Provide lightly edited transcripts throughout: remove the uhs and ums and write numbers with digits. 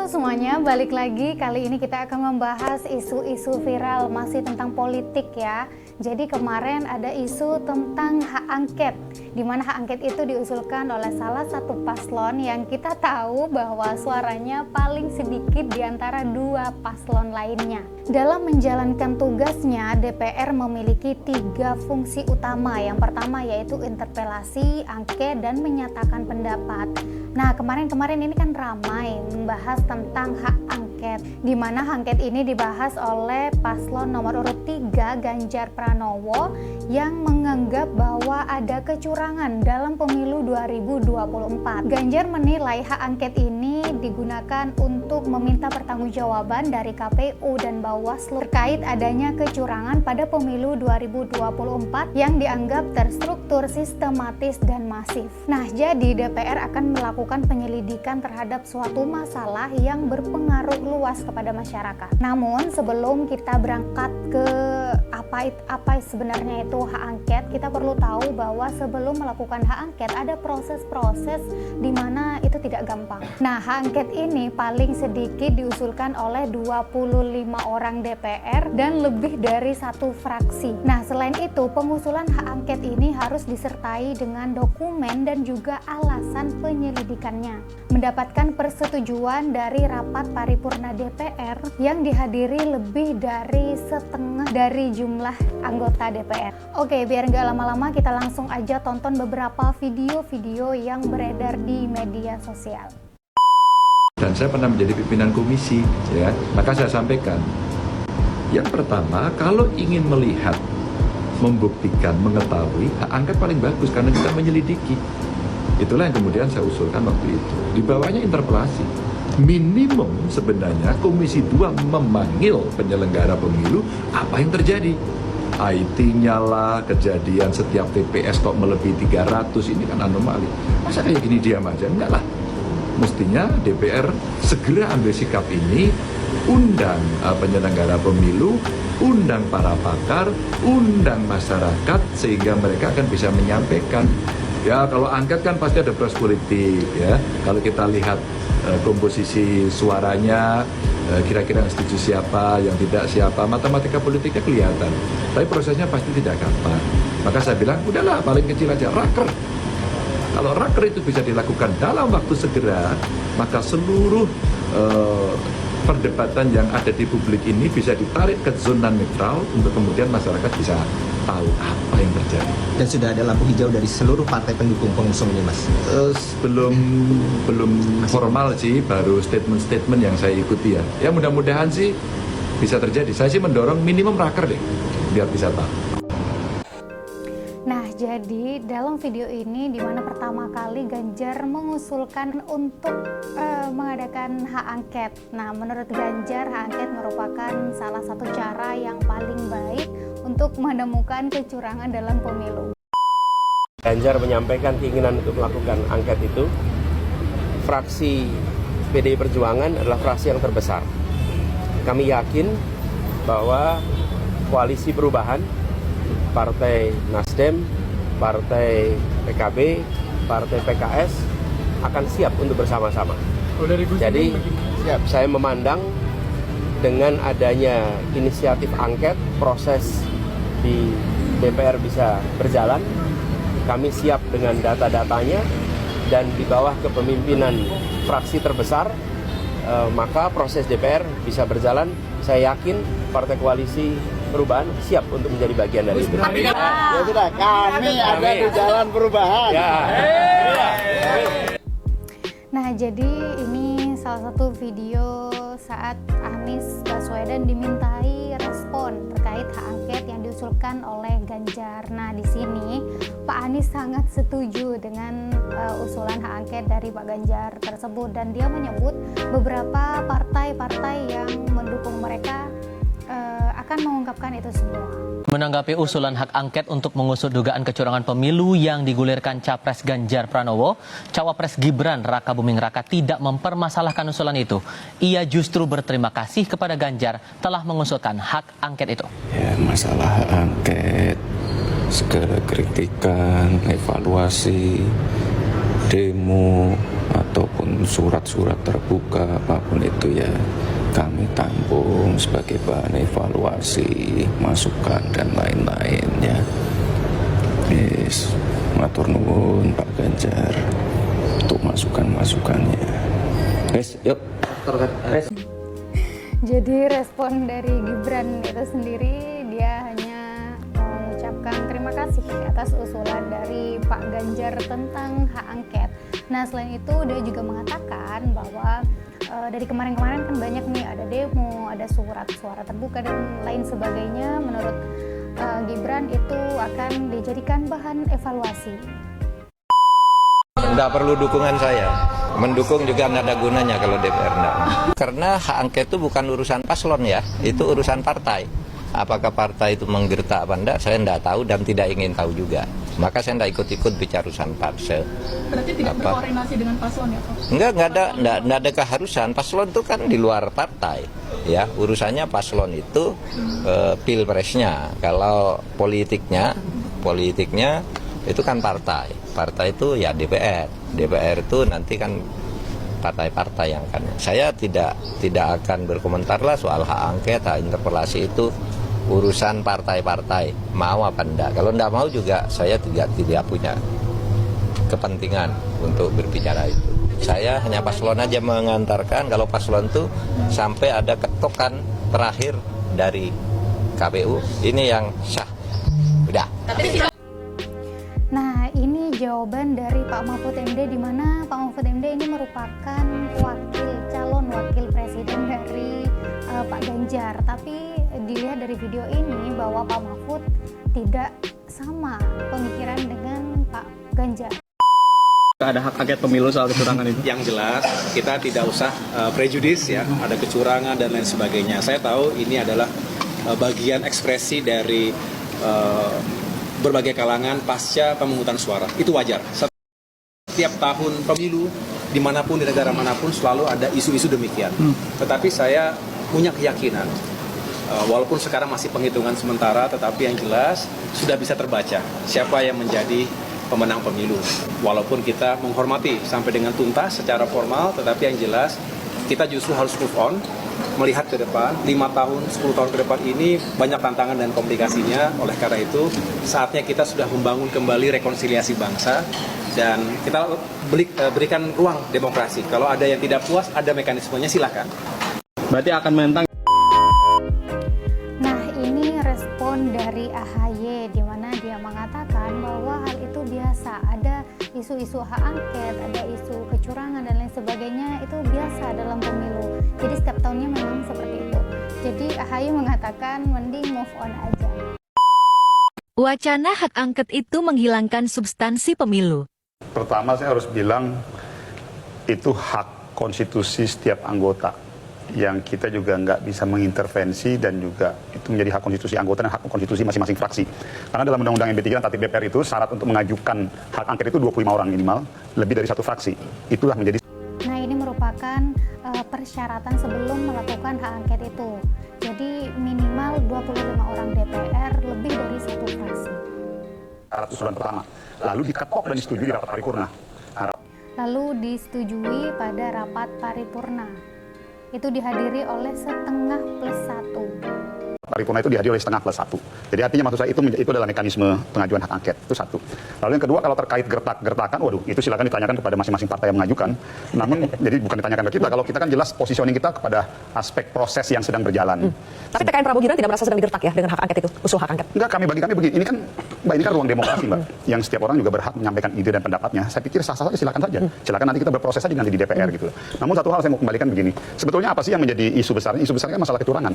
semuanya, balik lagi. Kali ini kita akan membahas isu-isu viral masih tentang politik ya. Jadi kemarin ada isu tentang hak angket, di mana hak angket itu diusulkan oleh salah satu paslon yang kita tahu bahwa suaranya paling sedikit di antara dua paslon lainnya. Dalam menjalankan tugasnya, DPR memiliki 3 fungsi utama. Yang pertama yaitu interpelasi, angket, dan menyatakan pendapat. Nah, kemarin ini kan ramai membahas tentang hak angket, di mana hak angket ini dibahas oleh paslon nomor urut 3 Ganjar Pranowo yang menganggap bahwa ada kecurangan dalam pemilu 2024. Ganjar menilai hak angket ini digunakan untuk meminta pertanggungjawaban dari KPU dan Bawaslu terkait adanya kecurangan pada pemilu 2024 yang dianggap terstruktur, sistematis, dan masif. Nah, jadi DPR akan melakukan penyelidikan terhadap suatu masalah yang berpengaruh luas kepada masyarakat. Namun sebelum kita berangkat ke apa sebenarnya itu hak angket, kita perlu tahu bahwa sebelum melakukan hak angket ada proses-proses di mana itu tidak gampang. Nah, hak angket ini paling sedikit diusulkan oleh 25 orang DPR dan lebih dari 1 fraksi. Nah, selain itu pengusulan hak angket ini harus disertai dengan dokumen dan juga alasan penyelidikannya. Mendapatkan persetujuan dari rapat paripurna DPR yang dihadiri lebih dari setengah dari jumlah anggota DPR. Oke, biar nggak lama-lama kita langsung aja tonton beberapa video-video yang beredar di media sosial. Dan saya pernah menjadi pimpinan komisi, ya, maka saya sampaikan. Yang pertama, kalau ingin melihat, membuktikan, mengetahui, hak angket paling bagus karena kita menyelidiki. Itulah yang kemudian saya usulkan waktu itu. Di bawahnya interpelasi. Minimum sebenarnya Komisi 2 memanggil penyelenggara pemilu apa yang terjadi. IT-nya lah, kejadian setiap TPS kok melebihi 300, ini kan anomali. Masa kayak gini diam aja? Enggak lah. Mestinya DPR segera ambil sikap ini, undang penyelenggara pemilu, undang para pakar, undang masyarakat, sehingga mereka akan bisa menyampaikan. Ya, kalau angket kan pasti ada proses politik, ya. Kalau kita lihat komposisi suaranya, kira-kira yang setuju siapa, yang tidak siapa, matematika politiknya kelihatan. Tapi prosesnya pasti tidak gampang. Maka saya bilang, udahlah paling kecil aja, raker. Kalau raker itu bisa dilakukan dalam waktu segera, maka seluruh perdebatan yang ada di publik ini bisa ditarik ke zona netral untuk kemudian masyarakat bisa tahu apa yang terjadi. Dan sudah ada lampu hijau dari seluruh partai pendukung pengusung ini, Mas? Belum formal sih, baru statement-statement yang saya ikuti ya. Ya mudah-mudahan sih bisa terjadi. Saya sih mendorong minimum raker deh, biar bisa tahu. Nah, jadi dalam video ini di mana pertama kali Ganjar mengusulkan untuk mengadakan hak angket. Nah, menurut Ganjar, hak angket merupakan salah satu cara yang paling baik untuk menemukan kecurangan dalam pemilu. Ganjar menyampaikan keinginan untuk melakukan angket itu. Fraksi PDI Perjuangan adalah fraksi yang terbesar. Kami yakin bahwa koalisi perubahan, Partai Nasdem, Partai PKB, Partai PKS akan siap untuk bersama-sama. Jadi siap. Saya memandang dengan adanya inisiatif angket, proses di DPR bisa berjalan. Kami siap dengan data-datanya dan di bawah kepemimpinan fraksi terbesar, maka proses DPR bisa berjalan. Saya yakin Partai Koalisi Perubahan siap untuk menjadi bagian dari itu. Ya sudah, kami ada di jalan perubahan. Ya. Nah, jadi ini salah satu video saat Anies Baswedan dimintai respon terkait hak angket yang diusulkan oleh Ganjar. Nah, di sini Pak Anies sangat setuju dengan usulan hak angket dari Pak Ganjar tersebut, dan dia menyebut beberapa partai-partai yang mendukung mereka akan mengungkapkan itu semua. Menanggapi usulan hak angket untuk mengusut dugaan kecurangan pemilu yang digulirkan Capres Ganjar Pranowo, Cawapres Gibran Raka Buming Raka tidak mempermasalahkan usulan itu. Ia justru berterima kasih kepada Ganjar telah mengusulkan hak angket itu. Ya, masalah hak angket, segala kritikan, evaluasi, demo, atau ataupun surat-surat terbuka apapun itu ya kami tampung sebagai bahan evaluasi, masukan dan lain-lain ya. Yes, matur nuwun Pak Ganjar untuk masukan-masukannya. Yes, yuk. Jadi respon dari Gibran itu sendiri, dia hanya mengucapkan terima kasih atas usulan dari Pak Ganjar tentang hak angket. Nah, selain itu dia juga mengatakan bahwa dari kemarin-kemarin kan banyak nih, ada demo, ada suara terbuka dan lain sebagainya. Menurut Gibran itu akan dijadikan bahan evaluasi. Tidak perlu dukungan saya. Mendukung juga tidak ada gunanya kalau DPR enggak. Karena hak angket itu bukan urusan paslon ya, itu urusan partai. Apakah partai itu menggertak apa enggak, saya tidak tahu dan tidak ingin tahu juga. Maka saya tidak ikut-ikut bicara urusan parsel. Berarti tidak berkoordinasi dengan paslon ya Pak? Enggak ada keharusan. Paslon itu kan di luar partai. Ya, urusannya paslon itu pilpresnya. Kalau politiknya itu kan partai. Partai itu ya DPR. DPR itu nanti kan partai-partai yang kan. Saya tidak akan berkomentar lah soal hak angket, hak interpelasi itu urusan partai-partai, mau apa enggak. Kalau enggak mau juga saya tidak punya kepentingan untuk berbicara itu. Saya hanya paslon aja mengantarkan, kalau paslon itu sampai ada ketokan terakhir dari KPU, ini yang sah. Udah. Nah, ini jawaban dari Pak Mahfud MD, di mana Pak Mahfud MD ini merupakan calon wakil presiden dari Pak Ganjar. Tapi dilihat dari video ini bahwa Pak Mahfud tidak sama pemikiran dengan Pak Ganjar. Ada hak angket pemilu soal kecurangan itu? Yang jelas kita tidak usah prejudis ya, ada kecurangan dan lain sebagainya. Saya tahu ini adalah bagian ekspresi dari berbagai kalangan pasca pemungutan suara. Itu wajar. Setiap tahun pemilu, dimanapun, di negara manapun selalu ada isu-isu demikian. Tetapi saya punya keyakinan, walaupun sekarang masih penghitungan sementara, tetapi yang jelas sudah bisa terbaca siapa yang menjadi pemenang pemilu. Walaupun kita menghormati sampai dengan tuntas secara formal, tetapi yang jelas kita justru harus move on, melihat ke depan, 5 tahun, 10 tahun ke depan ini banyak tantangan dan komplikasinya. Oleh karena itu, saatnya kita sudah membangun kembali rekonsiliasi bangsa dan kita berikan ruang demokrasi. Kalau ada yang tidak puas, ada mekanismenya, silakan. Berarti akan menentang. Nah, ini respon dari AHY, di mana dia mengatakan bahwa hal itu biasa. Ada isu-isu hak angket, ada isu kecurangan dan lain sebagainya, itu biasa dalam pemilu. Jadi setiap tahunnya memang seperti itu. Jadi AHY mengatakan mending move on aja. Wacana hak angket itu menghilangkan substansi pemilu. Pertama saya harus bilang itu hak konstitusi setiap anggota yang kita juga nggak bisa mengintervensi, dan juga itu menjadi hak konstitusi anggota dan hak konstitusi masing-masing fraksi. Karena dalam Undang-Undang MP3 dan Tatip DPR itu syarat untuk mengajukan hak angket itu 25 orang minimal, lebih dari satu fraksi. Itulah menjadi. Nah, ini merupakan persyaratan sebelum melakukan hak angket itu. Jadi minimal 25 orang DPR, lebih dari satu fraksi. Syarat usulan pertama. Lalu diketok dan disetujui di rapat paripurna. Lalu disetujui pada rapat paripurna. Itu dihadiri oleh setengah plus 1. Paripurna itu dihadiri oleh setengah plus 1. Jadi artinya maksud saya itu adalah mekanisme pengajuan hak angket. Itu satu. Lalu yang kedua, kalau terkait gertakan, waduh, itu silakan ditanyakan kepada masing-masing partai yang mengajukan. Namun jadi bukan ditanyakan ke kita. Kalau kita kan jelas positioning kita kepada aspek proses yang sedang berjalan. Tapi TKN Prabowo Gibran tidak merasa sedang digertak ya dengan hak angket itu, usul hak angket? Enggak, bagi kami begini. Ini kan ruang demokrasi, Mbak. Yang setiap orang juga berhak menyampaikan ide dan pendapatnya. Saya pikir sah-sah saja, silakan saja. Silakan nanti kita berproses saja nanti di DPR gitu. Namun satu hal saya mau kembalikan begini. Sebetulnya apa sih yang menjadi isu besarnya? Isu besarnya masalah kecurangan.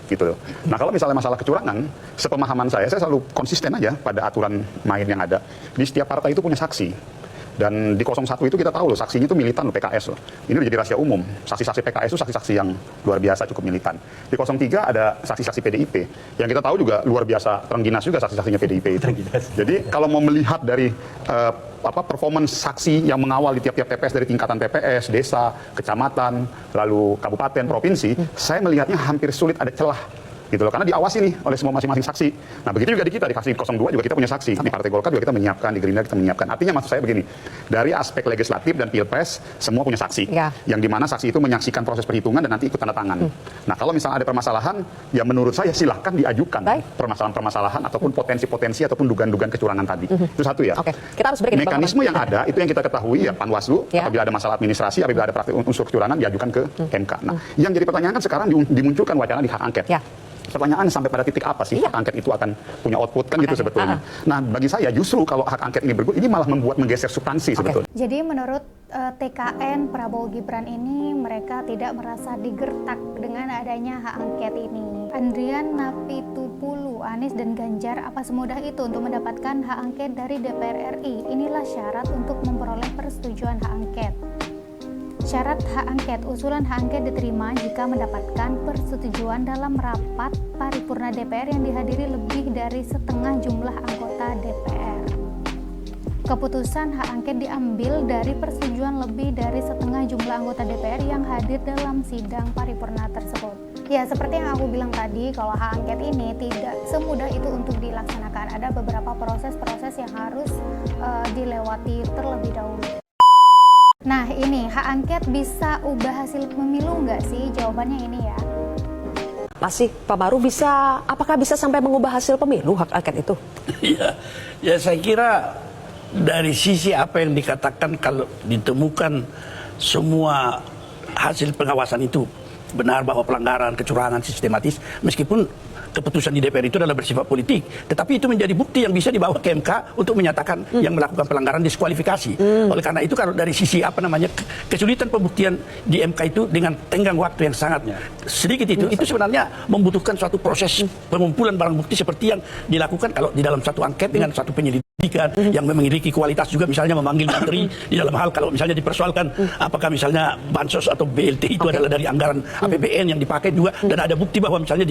Gitu. Nah, kalau misalnya masalah kecurangan, sepemahaman saya selalu konsisten aja pada aturan main yang ada. Di setiap partai itu punya saksi. Dan di 01 itu kita tahu loh, saksinya itu militan loh, PKS loh. Ini udah jadi rahasia umum. Saksi-saksi PKS itu saksi-saksi yang luar biasa, cukup militan. Di 03 ada saksi-saksi PDIP. Yang kita tahu juga luar biasa, terengginas juga saksi-saksinya PDIP itu. Jadi kalau mau melihat dari performance saksi yang mengawal di tiap-tiap TPS, dari tingkatan TPS, desa, kecamatan, lalu kabupaten, provinsi, saya melihatnya hampir sulit ada celah gitu loh, karena diawasi nih oleh semua masing-masing saksi. Nah begitu juga di kita, di fraksi 02 juga kita punya saksi, di Partai Golkar juga kita menyiapkan, di Gerindra kita menyiapkan. Artinya maksud saya begini, dari aspek legislatif dan pilpres semua punya saksi, yang dimana saksi itu menyaksikan proses perhitungan dan nanti ikut tanda tangan. Nah kalau misalnya ada permasalahan, ya menurut saya silahkan diajukan permasalahan-permasalahan ataupun potensi-potensi ataupun dugaan-dugaan kecurangan tadi. Itu satu ya. Kita harus berikan mekanisme yang ada itu yang kita ketahui ya Panwaslu, apabila ada masalah administrasi, apabila ada praktik unsur kecurangan diajukan ke MK. Nah, yang jadi pertanyaan kan sekarang dimunculkan wacana di hak angket. Pertanyaan sampai pada titik apa sih hak angket itu akan punya output kan gitu sebetulnya. Nah, bagi saya justru kalau hak angket ini bergulir, ini malah membuat menggeser substansi sebetulnya. Jadi menurut TKN Prabowo Gibran ini mereka tidak merasa digertak dengan adanya hak angket ini. Andrian Napitupulu, Anies dan Ganjar, apa semudah itu untuk mendapatkan hak angket dari DPR RI? Inilah syarat untuk memperoleh persetujuan hak angket. Syarat hak angket, usulan hak angket diterima jika mendapatkan persetujuan dalam rapat paripurna DPR yang dihadiri lebih dari setengah jumlah anggota DPR. Keputusan hak angket diambil dari persetujuan lebih dari setengah jumlah anggota DPR yang hadir dalam sidang paripurna tersebut. Ya, seperti yang aku bilang tadi, kalau hak angket ini tidak semudah itu untuk dilaksanakan. Ada beberapa proses-proses yang harus dilewati terlebih dahulu. Nah ini, hak angket bisa ubah hasil pemilu nggak sih? Jawabannya ini ya. Masih, Pak Maru apakah bisa sampai mengubah hasil pemilu hak angket itu? Ya saya kira dari sisi apa yang dikatakan kalau ditemukan semua hasil pengawasan itu benar bahwa pelanggaran, kecurangan sistematis, meskipun keputusan di DPR itu adalah bersifat politik, tetapi itu menjadi bukti yang bisa dibawa ke MK untuk menyatakan yang melakukan pelanggaran diskualifikasi. Oleh karena itu kalau dari sisi kesulitan pembuktian di MK itu dengan tenggang waktu yang sangat sedikit itu sebenarnya membutuhkan suatu proses pengumpulan barang bukti seperti yang dilakukan kalau di dalam satu angket dengan satu penyelidikan yang memiliki kualitas juga, misalnya memanggil menteri di dalam hal kalau misalnya dipersoalkan apakah misalnya bansos atau BLT itu adalah dari anggaran APBN yang dipakai juga, dan ada bukti bahwa misalnya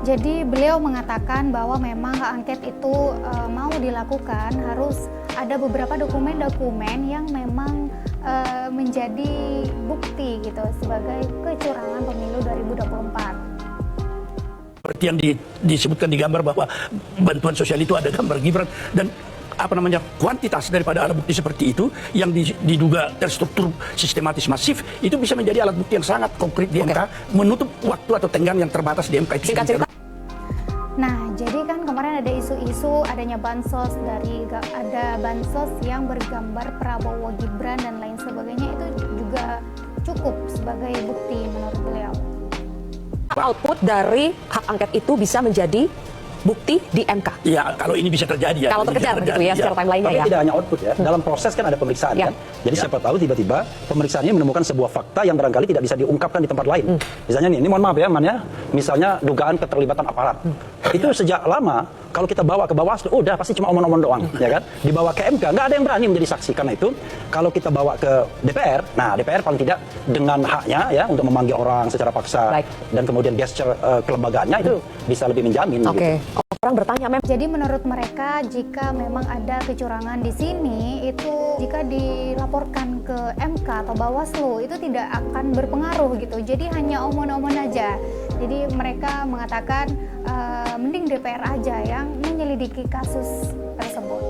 Jadi beliau mengatakan bahwa memang hak angket itu mau dilakukan harus ada beberapa dokumen-dokumen yang memang menjadi bukti gitu sebagai kecurangan pemilu 2024. Seperti yang disebutkan di gambar bahwa bantuan sosial itu ada gambar Gibran, dan kuantitas daripada alat bukti seperti itu yang diduga terstruktur sistematis masif itu bisa menjadi alat bukti yang sangat konkret di MK, menutup waktu atau tenggang yang terbatas di MK itu. Nah, jadi kan kemarin ada isu-isu adanya bansos ada bansos yang bergambar Prabowo Gibran dan lain sebagainya, itu juga cukup sebagai bukti menurut beliau. Output dari hak angket itu bisa menjadi bukti di MK. Ya, kalau ini bisa terjadi ya. Kalau terkejar gitu ya, secara timeline-nya ya. Tapi tidak hanya output ya, dalam proses kan ada pemeriksaan kan. Jadi siapa tahu tiba-tiba pemeriksaan ini menemukan sebuah fakta yang barangkali tidak bisa diungkapkan di tempat lain. Misalnya ini mohon maaf ya, misalnya dugaan keterlibatan aparat. Itu sejak lama kalau kita bawa ke Bawaslu, udah pasti cuma omong-omong doang, ya kan? Dibawa ke MK, nggak ada yang berani menjadi saksi. Karena itu, kalau kita bawa ke DPR, nah DPR paling tidak dengan haknya ya untuk memanggil orang secara paksa dan kemudian gesture kelembagaannya itu bisa lebih menjamin. Oke. Gitu. Orang bertanya jadi menurut mereka jika memang ada kecurangan di sini itu jika dilaporkan ke MK atau Bawaslu itu tidak akan berpengaruh gitu. Jadi hanya omong-omong aja. Jadi mereka mengatakan mending DPR aja yang menyelidiki kasus tersebut.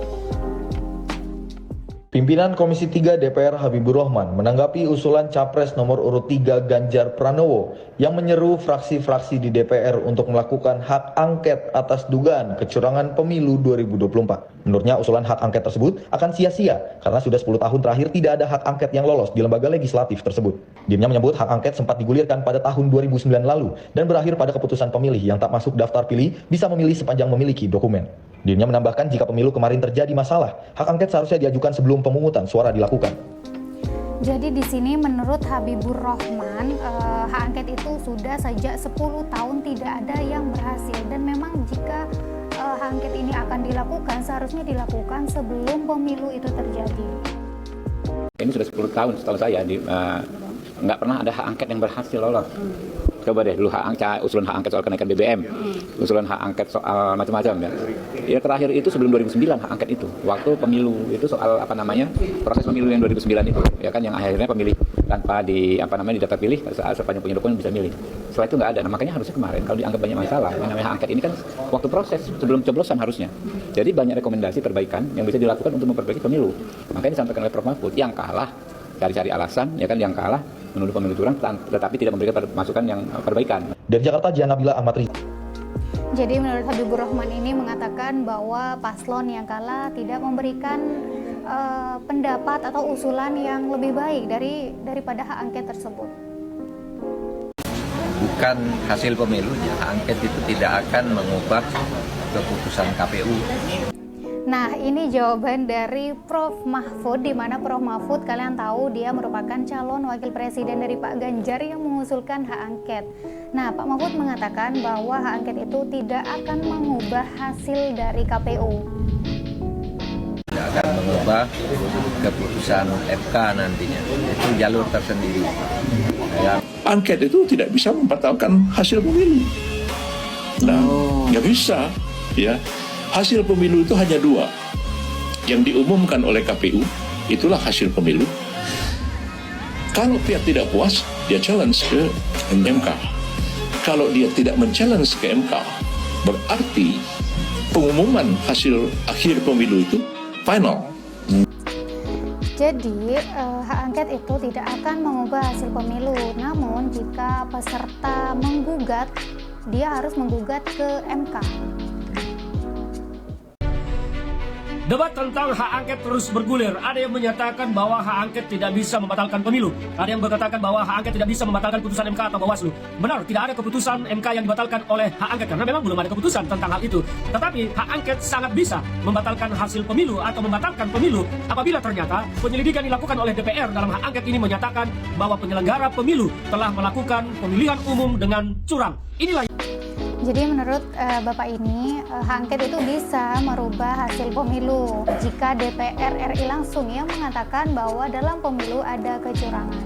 Pimpinan Komisi 3 DPR Habibur Rahman menanggapi usulan Capres nomor urut 3 Ganjar Pranowo yang menyeru fraksi-fraksi di DPR untuk melakukan hak angket atas dugaan kecurangan pemilu 2024. Menurutnya usulan hak angket tersebut akan sia-sia karena sudah 10 tahun terakhir tidak ada hak angket yang lolos di lembaga legislatif tersebut. Dirinya menyebut hak angket sempat digulirkan pada tahun 2009 lalu dan berakhir pada keputusan pemilih yang tak masuk daftar pilih bisa memilih sepanjang memiliki dokumen. Dirinya menambahkan jika pemilu kemarin terjadi masalah, hak angket seharusnya diajukan sebelum pemungutan suara dilakukan. Jadi di sini menurut Habibur Rahman, hak angket itu sudah sejak 10 tahun tidak ada yang berhasil dan memang jika hak angket ini akan dilakukan seharusnya dilakukan sebelum pemilu itu terjadi. Ini sudah 10 tahun setahu saya nggak pernah ada hak angket yang berhasil lolos. Coba deh dulu usulan hak angket soal kenaikan BBM, usulan hak angket soal macam-macam ya. Ya terakhir itu sebelum 2009 hak angket itu, waktu pemilu itu soal proses pemilu yang 2009 itu, ya kan yang akhirnya pemilih tanpa di daftar pilih sepanjang punya dokumen bisa milih. Setelah itu nggak ada. Nah, makanya harusnya kemarin kalau dianggap banyak masalah, yang namanya hak angket ini kan waktu proses sebelum coblosan harusnya. Jadi banyak rekomendasi perbaikan yang bisa dilakukan untuk memperbaiki pemilu. Makanya disampaikan oleh Prof. Mahfud, yang kalah cari-cari alasan, ya kan, yang kalah menuduh pemilu curang, tetapi tidak memberikan masukan yang perbaikan. Dari Jakarta, Jian Nabila, Ahmad Riza. Jadi menurut Habibur Rahman ini mengatakan bahwa paslon yang kalah tidak memberikan pendapat atau usulan yang lebih baik daripada hak angket tersebut. Bukan hasil pemilunya, hak angket itu tidak akan mengubah keputusan KPU. Nah, ini jawaban dari Prof. Mahfud, di mana Prof. Mahfud kalian tahu dia merupakan calon wakil presiden dari Pak Ganjar yang mengusulkan hak angket. Nah, Pak Mahfud mengatakan bahwa hak angket itu tidak akan mengubah hasil dari KPU. Tidak akan mengubah keputusan MK nantinya. Itu jalur tersendiri. Angket itu tidak bisa membatalkan hasil pemilu. Nah, nggak bisa, ya. Hasil pemilu itu hanya dua. Yang diumumkan oleh KPU, itulah hasil pemilu. Kalau pihak tidak puas, dia challenge ke MK. Kalau dia tidak men-challenge ke MK, berarti pengumuman hasil akhir pemilu itu final. Jadi, hak angket itu tidak akan mengubah hasil pemilu. Namun, jika peserta menggugat, dia harus menggugat ke MK. Debat tentang hak angket terus bergulir. Ada yang menyatakan bahwa hak angket tidak bisa membatalkan pemilu. Ada yang mengatakan bahwa hak angket tidak bisa membatalkan putusan MK atau Bawaslu. Benar, tidak ada keputusan MK yang dibatalkan oleh hak angket karena memang belum ada keputusan tentang hal itu. Tetapi hak angket sangat bisa membatalkan hasil pemilu atau membatalkan pemilu apabila ternyata penyelidikan dilakukan oleh DPR dalam hak angket ini menyatakan bahwa penyelenggara pemilu telah melakukan pemilihan umum dengan curang. Inilah. Jadi menurut Bapak ini, hak angket itu bisa merubah hasil pemilu jika DPR RI langsung yang mengatakan bahwa dalam pemilu ada kecurangan.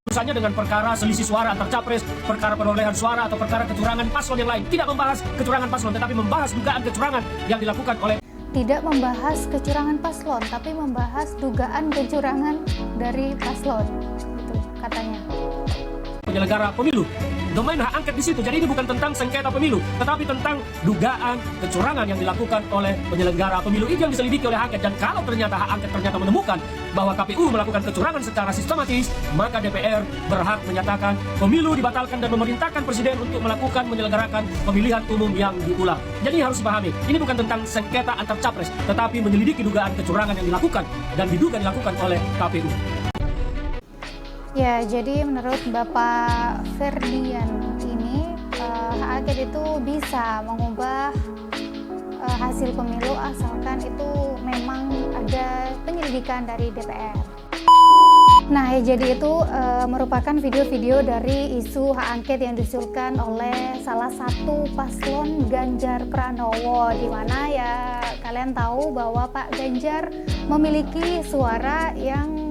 Urusannya dengan perkara selisih suara antar capres, perkara perolehan suara atau perkara kecurangan paslon yang lain. Tidak membahas kecurangan paslon, tetapi membahas dugaan kecurangan yang dilakukan oleh. Tidak membahas kecurangan paslon, tapi membahas dugaan kecurangan dari paslon. Itu katanya. Penyelenggara pemilu. Domain hak angket di situ. Jadi ini bukan tentang sengketa pemilu, tetapi tentang dugaan kecurangan yang dilakukan oleh penyelenggara pemilu. Itu yang diselidiki oleh hak angket. Dan kalau ternyata hak angket ternyata menemukan bahwa KPU melakukan kecurangan secara sistematis, maka DPR berhak menyatakan pemilu dibatalkan dan memerintahkan presiden untuk melakukan menyelenggarakan pemilihan umum yang diulang. Jadi harus dipahami, ini bukan tentang sengketa antar capres, tetapi menyelidiki dugaan kecurangan yang dilakukan dan diduga dilakukan oleh KPU. Ya, jadi menurut Bapak Ferdian ini hak angket itu bisa mengubah hasil pemilu asalkan itu memang ada penyelidikan dari DPR. Nah, ya, jadi itu merupakan video-video dari isu hak angket yang diusulkan oleh salah satu paslon Ganjar Pranowo, di mana ya kalian tahu bahwa Pak Ganjar memiliki suara yang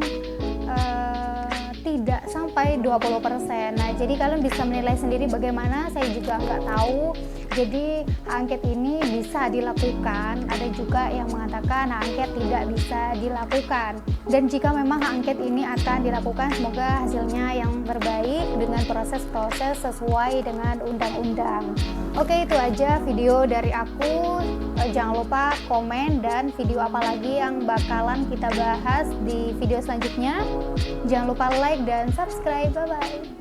tidak sampai 20%. Nah, jadi kalian bisa menilai sendiri bagaimana, saya juga nggak tahu. Jadi hak angket ini bisa dilakukan, ada juga yang mengatakan hak angket tidak bisa dilakukan. Dan jika memang hak angket ini akan dilakukan, semoga hasilnya yang terbaik dengan proses-proses sesuai dengan undang-undang. Oke, itu aja video dari aku. Jangan lupa komen dan video apa lagi yang bakalan kita bahas di video selanjutnya. Jangan lupa like dan subscribe. Bye-bye.